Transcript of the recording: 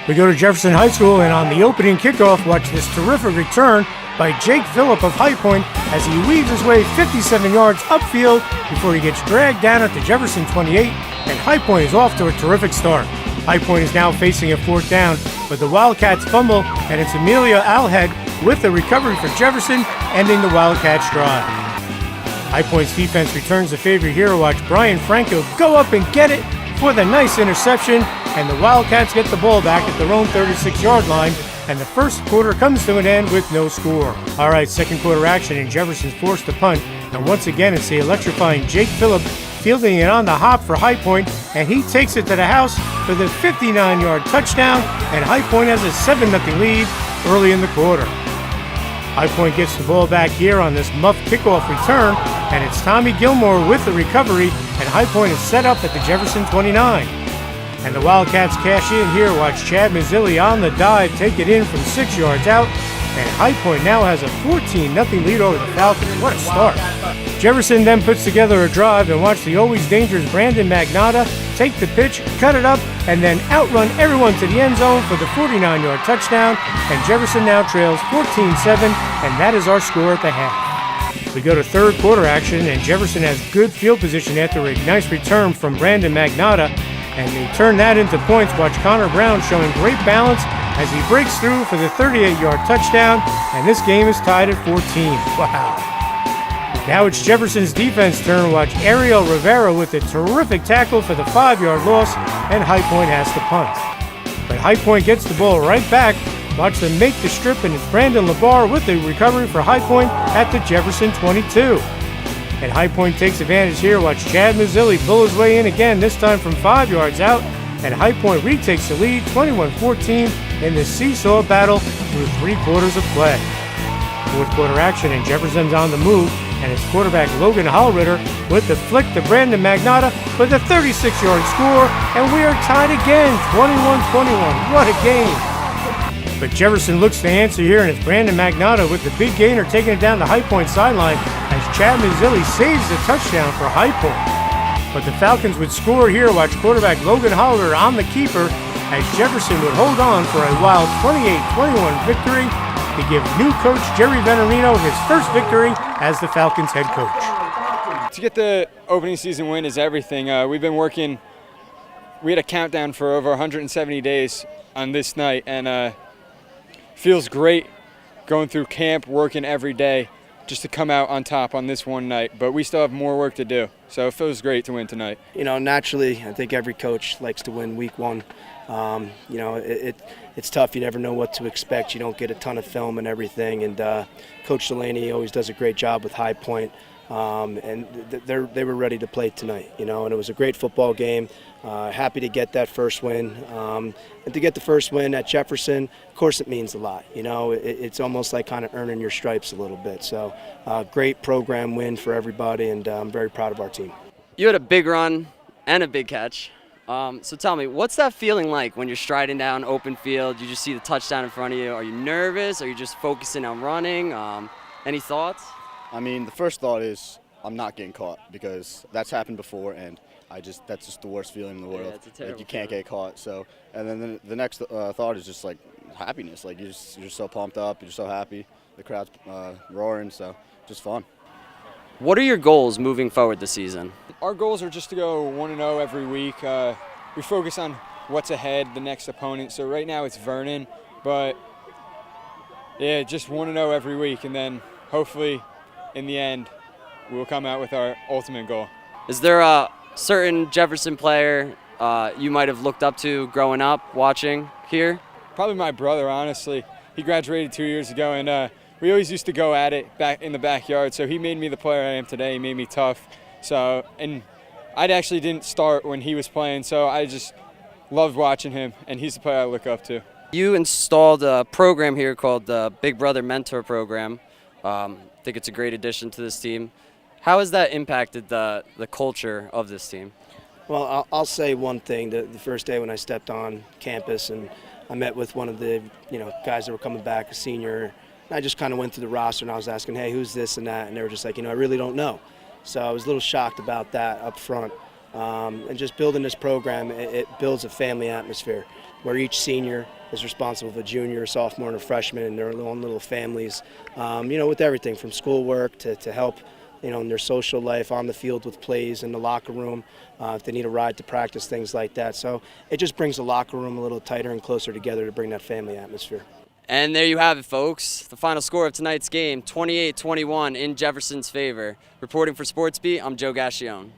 We go to Jefferson High School, and on the opening kickoff, watch this terrific return by Jake Phillip of High Point as he weaves his way 57 yards upfield before he gets dragged down at the Jefferson 28, and High Point is off to a terrific start. High Point is now facing a fourth down, but the Wildcats fumble, and it's Amelia Alhead with the recovery for Jefferson, ending the Wildcats' drive. High Point's defense returns the favor here. Watch Brian Franco go up and get it for the nice interception, and the Wildcats get the ball back at their own 36-yard line, and the first quarter comes to an end with no score. All right, second quarter action, and Jefferson's forced to punt, and once again it's the electrifying Jake Phillip fielding it on the hop for High Point, and he takes it to the house for the 59-yard touchdown, and High Point has a 7-0 lead early in the quarter. High Point gets the ball back here on this muff kickoff return, and it's Tommy Gilmore with the recovery, and High Point is set up at the Jefferson 29. And the Wildcats cash in here. Watch Chad Mazzilli on the dive take it in from 6 yards out, and High Point now has a 14-0 lead over the Falcons. What a start. Jefferson then puts together a drive, and watch the always dangerous Brandon Magnotta take the pitch, cut it up, and then outrun everyone to the end zone for the 49-yard touchdown, and Jefferson now trails 14-7, and that is our score at the half. We go to third quarter action, and Jefferson has good field position after a nice return from Brandon Magnotta, and they turn that into points. Watch Connor Brown showing great balance as he breaks through for the 38-yard touchdown, and this game is tied at 14. Wow. Now it's Jefferson's defense turn. Watch Ariel Rivera with a terrific tackle for the 5-yard loss, and High Point has to punt. But High Point gets the ball right back. Watch them make the strip, and it's Brandon LeBar with the recovery for High Point at the Jefferson 22. And High Point takes advantage here. Watch Chad Mazzilli pull his way in again, this time from 5 yards out, and High Point retakes the lead 21-14 in the seesaw battle through 3 quarters of play. Fourth quarter action, and Jefferson's on the move, and it's quarterback Logan Hallritter with the flick to Brandon Magnotta for the 36-yard score, and we are tied again, 21-21. What a game. But Jefferson looks to answer here, and it's Brandon Magnotta with the big gainer taking it down the High Point sideline as Chad Mazzilli saves the touchdown for High Point. But the Falcons would score here. Watch quarterback Logan Hallritter on the keeper as Jefferson would hold on for a wild 28-21 victory to give new coach Jerry Venerino his first victory as the Falcons head coach. To get the opening season win is everything. We've been working. We had a countdown for over 170 days on this night, and feels great going through camp, working every day, just to come out on top on this one night. But we still have more work to do, so it feels great to win tonight. You know, naturally, I think every coach likes to win week one. You know, it's tough. You never know what to expect. You don't get a ton of film and everything. And Coach Delaney always does a great job with High Point. And they were ready to play tonight, you know, and it was a great football game. Happy to get that first win. And to get the first win at Jefferson, of course it means a lot. You know, it's almost like kind of earning your stripes a little bit. So great program win for everybody, and I'm very proud of our team. You had a big run and a big catch. So tell me, what's that feeling like when you're striding down open field, you just see the touchdown in front of you? Are you nervous? Are you just focusing on running? Any thoughts? I mean, the first thought is I'm not getting caught, because that's happened before, and that's just the worst feeling in the world. Yeah, it's a terrible like you can't feeling. get caught. So, and then the next thought is just like happiness. Like you're so pumped up, you're so happy. The crowd's roaring, so just fun. What are your goals moving forward this season? Our goals are just to go 1-0 every week. We focus on what's ahead, the next opponent. So right now it's Vernon, but yeah, just 1-0 every week, and then hopefully in the end we'll come out with our ultimate goal. Is there a certain Jefferson player you might have looked up to growing up watching here? Probably my brother, honestly. He graduated 2 years ago, and we always used to go at it back in the backyard. So he made me the player I am today. He made me tough. So, and I actually didn't start when he was playing, so I just loved watching him, and he's the player I look up to. You installed a program here called the Big Brother Mentor Program. I think it's a great addition to this team. How has that impacted the culture of this team? Well, I'll say one thing. The first day when I stepped on campus and I met with one of the guys that were coming back, a senior, and I just kind of went through the roster and I was asking, hey, who's this and that? And they were just like, I really don't know. So I was a little shocked about that up front. And just building this program, it builds a family atmosphere. where each senior is responsible for a junior, sophomore, and a freshman and their own little families, with everything from schoolwork to help, in their social life, on the field with plays, in the locker room, if they need a ride to practice, things like that. So it just brings the locker room a little tighter and closer together to bring that family atmosphere. And there you have it, folks. The final score of tonight's game, 28-21 in Jefferson's favor. Reporting for SportsBeat, I'm Joe Gascione.